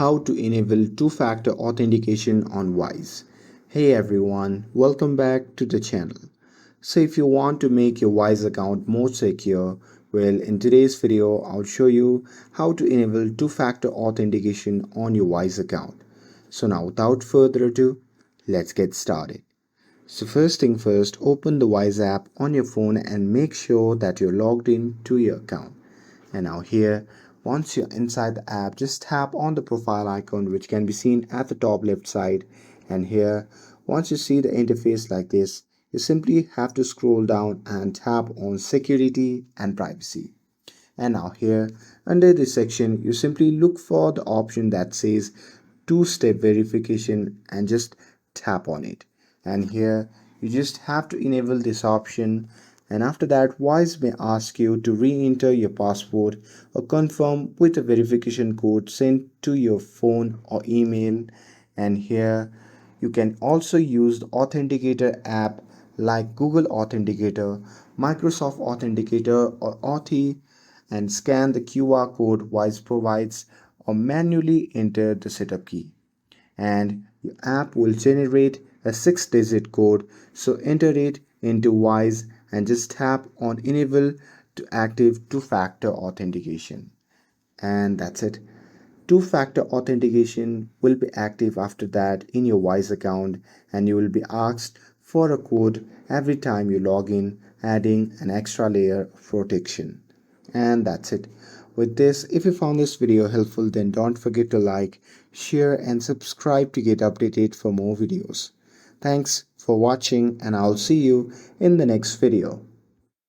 how to enable two-factor authentication on Wise. Hey everyone, welcome back to the channel. So if you want to make your Wise account more secure, well, in today's video I'll show you how to enable two-factor authentication on your Wise account. So now without further ado, let's get started. So first thing first, open the Wise app on your phone and make sure that you're logged in to your account. And now here, once you're inside the app, just tap on the profile icon which can be seen at the top left side. And here, once you see the interface like this, you simply have to scroll down and tap on security and privacy. And now here, under this section, you simply look for the option that says two-step verification and just tap on it. And here, you just have to enable this option, and after that Wise may ask you to re-enter your password or confirm with a verification code sent to your phone or email. And here you can also use the Authenticator app like Google Authenticator, Microsoft Authenticator or Authy and scan the QR code Wise provides or manually enter the setup key. And your app will generate a 6-digit code, so enter it into Wise and just tap on enable to active two-factor authentication. And that's it. Two-factor authentication will be active after that in your Wise account, and you will be asked for a code every time you log in, adding an extra layer of protection. And that's it. With this, if you found this video helpful, then don't forget to like, share and subscribe to get updated for more videos. Thanks for watching, and I'll see you in the next video.